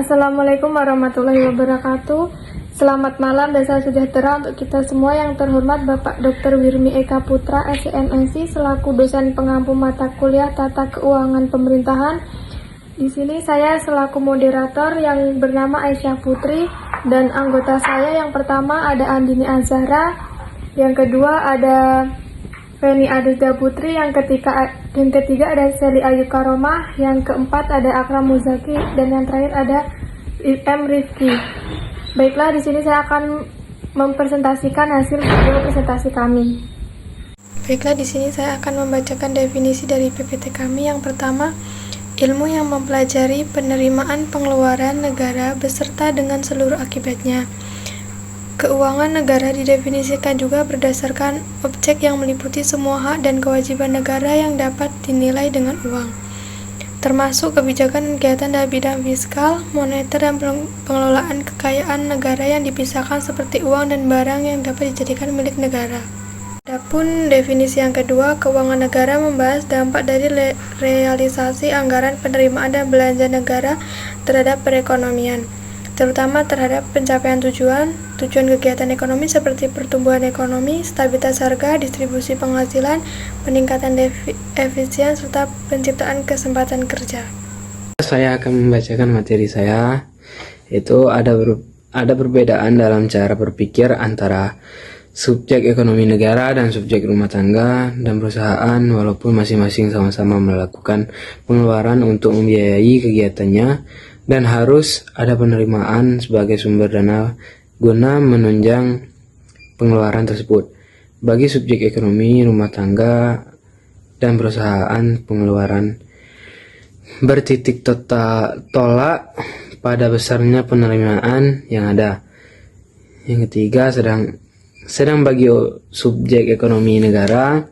Assalamualaikum warahmatullahi wabarakatuh. Selamat malam dan salam sejahtera untuk kita semua. Yang terhormat Bapak Dr. Wirmi Eka Putra, SCMSI, selaku dosen pengampu mata kuliah Tata Keuangan Pemerintahan. Di sini saya selaku moderator yang bernama Aisyah Putri, dan anggota saya yang pertama ada Andini Azhara, yang kedua ada Feni Adida Putri, yang ketiga ada Seli Ayu Karomah, yang keempat ada Akram Muzaki, dan yang terakhir ada M. Rifki. Baiklah, di sini saya akan mempresentasikan hasil video presentasi kami. Baiklah, di sini saya akan membacakan definisi dari PPT kami. Yang pertama, ilmu yang mempelajari penerimaan pengeluaran negara beserta dengan seluruh akibatnya. Keuangan negara didefinisikan juga berdasarkan objek yang meliputi semua hak dan kewajiban negara yang dapat dinilai dengan uang, termasuk kebijakan dan kegiatan dalam bidang fiskal, moneter, dan pengelolaan kekayaan negara yang dipisahkan seperti uang dan barang yang dapat dijadikan milik negara. Adapun definisi yang kedua, keuangan negara membahas dampak dari realisasi anggaran penerimaan dan belanja negara terhadap perekonomian, terutama terhadap pencapaian tujuan kegiatan ekonomi seperti pertumbuhan ekonomi, stabilitas harga, distribusi penghasilan, peningkatan efisien, serta penciptaan kesempatan kerja. Saya akan membacakan materi saya, yaitu ada perbedaan dalam cara berpikir antara subjek ekonomi negara dan subjek rumah tangga dan perusahaan, walaupun masing-masing sama-sama melakukan pengeluaran untuk membiayai kegiatannya, dan harus ada penerimaan sebagai sumber dana guna menunjang pengeluaran tersebut. Bagi subjek ekonomi rumah tangga dan perusahaan, pengeluaran bertitik tolak pada besarnya penerimaan yang ada. Yang ketiga, sedang bagi subjek ekonomi negara,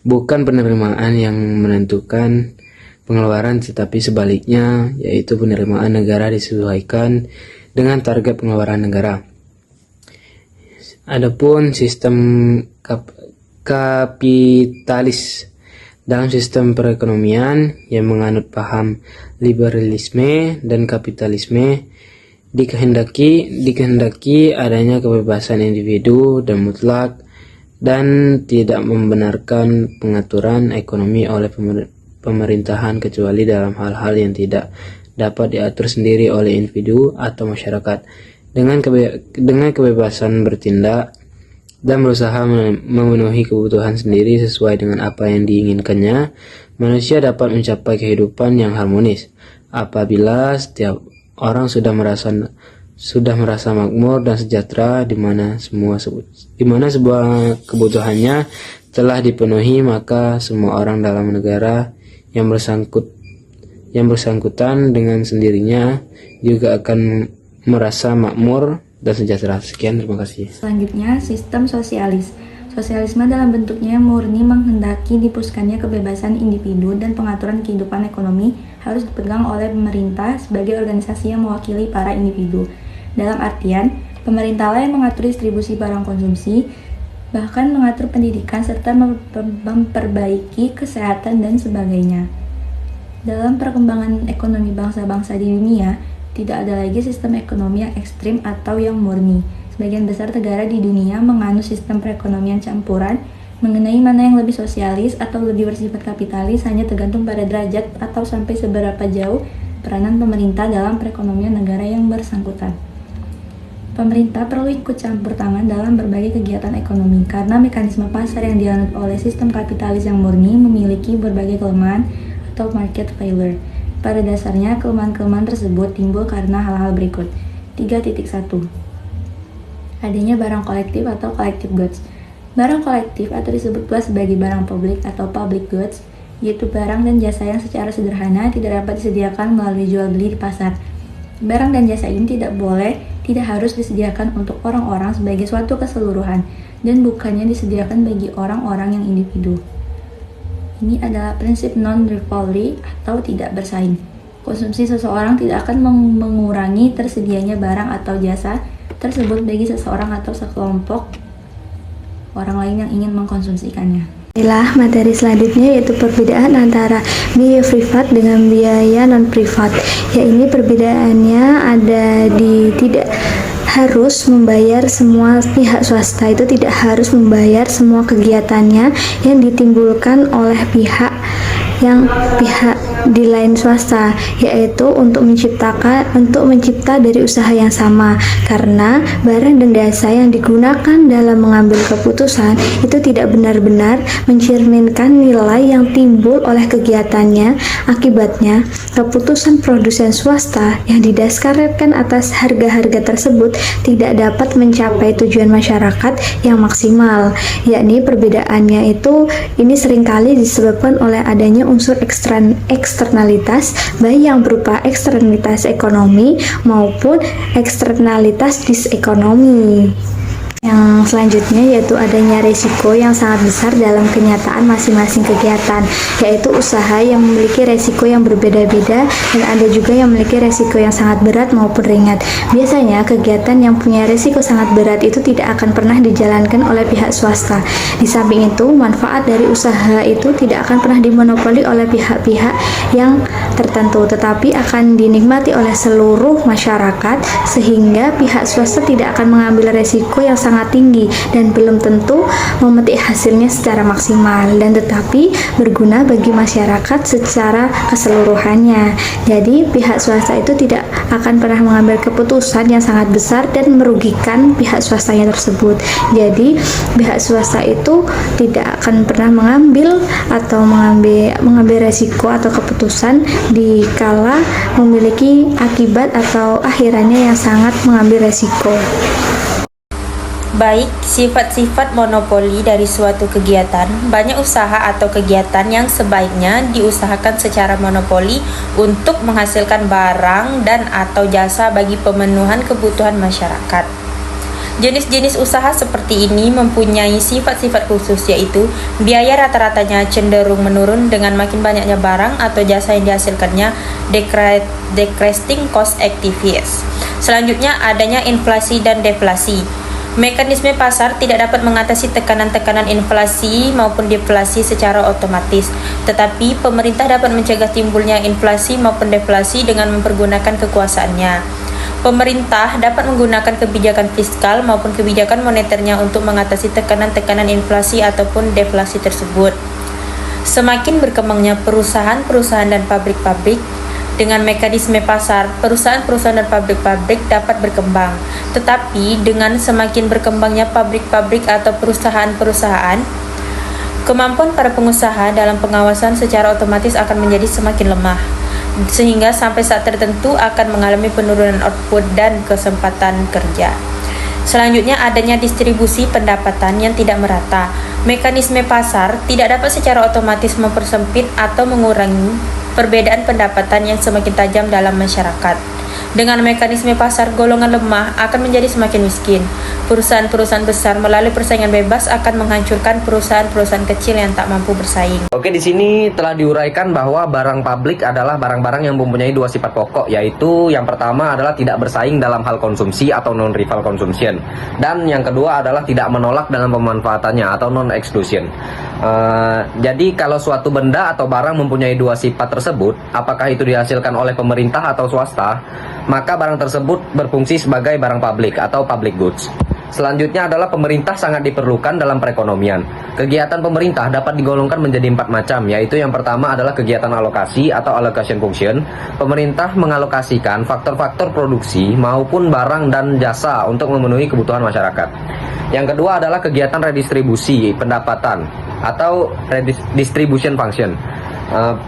bukan penerimaan yang menentukan pengeluaran, tetapi sebaliknya, yaitu penerimaan negara disesuaikan dengan target pengeluaran negara. Adapun sistem kapitalis, dalam sistem perekonomian yang menganut paham liberalisme dan kapitalisme, dikehendaki adanya kebebasan individu dan mutlak, dan tidak membenarkan pengaturan ekonomi oleh pemerintahan kecuali dalam hal-hal yang tidak dapat diatur sendiri oleh individu atau masyarakat. Dengan kebebasan bertindak dan berusaha memenuhi kebutuhan sendiri sesuai dengan apa yang diinginkannya, manusia dapat mencapai kehidupan yang harmonis. Apabila setiap orang sudah merasa makmur dan sejahtera, di mana sebuah kebutuhannya telah dipenuhi, maka semua orang dalam negara yang bersangkutan dengan sendirinya juga akan merasa makmur dan sejahtera. Sekian, terima kasih. Selanjutnya, sistem sosialis. Sosialisme dalam bentuknya murni menghendaki dipuskannya kebebasan individu dan pengaturan kehidupan ekonomi harus dipegang oleh pemerintah sebagai organisasi yang mewakili para individu. Dalam artian, pemerintahlah yang mengatur distribusi barang konsumsi, bahkan mengatur pendidikan serta memperbaiki kesehatan dan sebagainya. Dalam perkembangan ekonomi bangsa-bangsa di dunia, tidak ada lagi sistem ekonomi yang ekstrim atau yang murni. Sebagian besar negara di dunia menganut sistem perekonomian campuran. Mengenai mana yang lebih sosialis atau lebih bersifat kapitalis hanya tergantung pada derajat atau sampai seberapa jauh peranan pemerintah dalam perekonomian negara yang bersangkutan. Pemerintah perlu ikut campur tangan dalam berbagai kegiatan ekonomi karena mekanisme pasar yang dianut oleh sistem kapitalis yang murni memiliki berbagai kelemahan atau market failure. Pada dasarnya, kelemahan-kelemahan tersebut timbul karena hal-hal berikut. 3.1. Adanya barang kolektif atau collective goods. Barang kolektif atau disebut pula sebagai barang publik atau public goods, yaitu barang dan jasa yang secara sederhana tidak dapat disediakan melalui jual beli di pasar. Barang dan jasa ini tidak harus disediakan untuk orang-orang sebagai suatu keseluruhan, dan bukannya disediakan bagi orang-orang yang individu. Ini adalah prinsip non-rivalry atau tidak bersaing. Konsumsi seseorang tidak akan mengurangi tersedianya barang atau jasa tersebut bagi seseorang atau sekelompok orang lain yang ingin mengkonsumsikannya. Inilah materi selanjutnya, yaitu perbedaan antara biaya privat dengan biaya non-privat. Ya, ini perbedaannya ada di tidak harus membayar semua pihak swasta itu tidak harus membayar semua kegiatannya yang ditimbulkan oleh pihak di lain swasta, yaitu untuk mencipta dari usaha yang sama, karena barang dan jasa yang digunakan dalam mengambil keputusan itu tidak benar-benar mencerminkan nilai yang timbul oleh kegiatannya. Akibatnya, keputusan produsen swasta yang didasarkan atas harga-harga tersebut tidak dapat mencapai tujuan masyarakat yang maksimal. Yakni perbedaannya itu ini seringkali disebabkan oleh adanya unsur eksternalitas, baik yang berupa eksternalitas ekonomi maupun eksternalitas disekonomi. Yang selanjutnya yaitu adanya resiko yang sangat besar dalam kenyataan masing-masing kegiatan, yaitu usaha yang memiliki resiko yang berbeda-beda dan ada juga yang memiliki resiko yang sangat berat maupun ringan. Biasanya kegiatan yang punya resiko sangat berat itu tidak akan pernah dijalankan oleh pihak swasta. Di samping itu, manfaat dari usaha itu tidak akan pernah dimonopoli oleh pihak-pihak yang tertentu, tetapi akan dinikmati oleh seluruh masyarakat, sehingga pihak swasta tidak akan mengambil resiko yang sangat tinggi dan belum tentu memetik hasilnya secara maksimal, dan tetapi berguna bagi masyarakat secara keseluruhannya. Jadi pihak swasta itu tidak akan pernah mengambil keputusan yang sangat besar dan merugikan pihak swastanya tersebut. Jadi pihak swasta itu tidak akan pernah mengambil resiko atau keputusan dikala memiliki akibat atau akhirannya yang sangat mengambil resiko. Baik, sifat-sifat monopoli dari suatu kegiatan. Banyak usaha atau kegiatan yang sebaiknya diusahakan secara monopoli untuk menghasilkan barang dan atau jasa bagi pemenuhan kebutuhan masyarakat. Jenis-jenis usaha seperti ini mempunyai sifat-sifat khusus, yaitu biaya rata-ratanya cenderung menurun dengan makin banyaknya barang atau jasa yang dihasilkannya, decreasing cost activities. Selanjutnya adanya inflasi dan deflasi. Mekanisme pasar tidak dapat mengatasi tekanan-tekanan inflasi maupun deflasi secara otomatis, tetapi pemerintah dapat mencegah timbulnya inflasi maupun deflasi dengan mempergunakan kekuasaannya. Pemerintah dapat menggunakan kebijakan fiskal maupun kebijakan moneternya untuk mengatasi tekanan-tekanan inflasi ataupun deflasi tersebut. Semakin berkembangnya perusahaan-perusahaan dan pabrik-pabrik, dengan mekanisme pasar, perusahaan-perusahaan dan pabrik-pabrik dapat berkembang. Tetapi dengan semakin berkembangnya pabrik-pabrik atau perusahaan-perusahaan, kemampuan para pengusaha dalam pengawasan secara otomatis akan menjadi semakin lemah, sehingga sampai saat tertentu akan mengalami penurunan output dan kesempatan kerja. Selanjutnya adanya distribusi pendapatan yang tidak merata. Mekanisme pasar tidak dapat secara otomatis mempersempit atau mengurangi perbedaan pendapatan yang semakin tajam dalam masyarakat. Dengan mekanisme pasar, golongan lemah akan menjadi semakin miskin. Perusahaan-perusahaan besar melalui persaingan bebas akan menghancurkan perusahaan-perusahaan kecil yang tak mampu bersaing. Oke, di sini telah diuraikan bahwa barang publik adalah barang-barang yang mempunyai dua sifat pokok, yaitu yang pertama adalah tidak bersaing dalam hal konsumsi atau non-rival consumption, dan yang kedua adalah tidak menolak dalam pemanfaatannya atau non-exclusion. Jadi kalau suatu benda atau barang mempunyai dua sifat tersebut, apakah itu dihasilkan oleh pemerintah atau swasta, maka barang tersebut berfungsi sebagai barang publik atau public goods. Selanjutnya adalah pemerintah sangat diperlukan dalam perekonomian. Kegiatan pemerintah dapat digolongkan menjadi 4 macam, yaitu yang pertama adalah kegiatan alokasi atau allocation function. Pemerintah mengalokasikan faktor-faktor produksi maupun barang dan jasa untuk memenuhi kebutuhan masyarakat. Yang kedua adalah kegiatan redistribusi pendapatan atau redistribution function.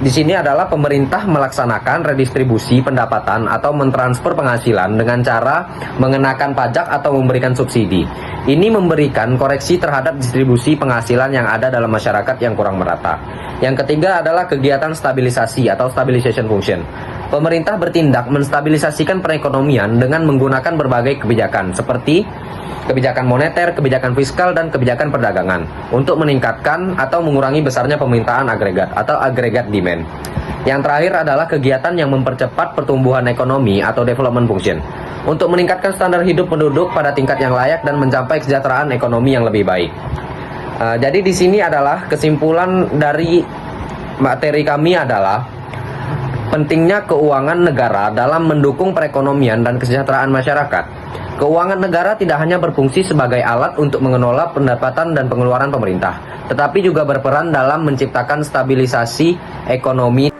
Di sini adalah pemerintah melaksanakan redistribusi pendapatan atau mentransfer penghasilan dengan cara mengenakan pajak atau memberikan subsidi. Ini memberikan koreksi terhadap distribusi penghasilan yang ada dalam masyarakat yang kurang merata. Yang ketiga adalah kegiatan stabilisasi atau stabilization function. Pemerintah bertindak menstabilisasikan perekonomian dengan menggunakan berbagai kebijakan seperti kebijakan moneter, kebijakan fiskal, dan kebijakan perdagangan untuk meningkatkan atau mengurangi besarnya permintaan agregat atau agregat demand. Yang terakhir adalah kegiatan yang mempercepat pertumbuhan ekonomi atau development function untuk meningkatkan standar hidup penduduk pada tingkat yang layak dan mencapai kesejahteraan ekonomi yang lebih baik. Jadi di sini adalah kesimpulan dari materi kami adalah pentingnya keuangan negara dalam mendukung perekonomian dan kesejahteraan masyarakat. Keuangan negara tidak hanya berfungsi sebagai alat untuk mengelola pendapatan dan pengeluaran pemerintah, tetapi juga berperan dalam menciptakan stabilisasi ekonomi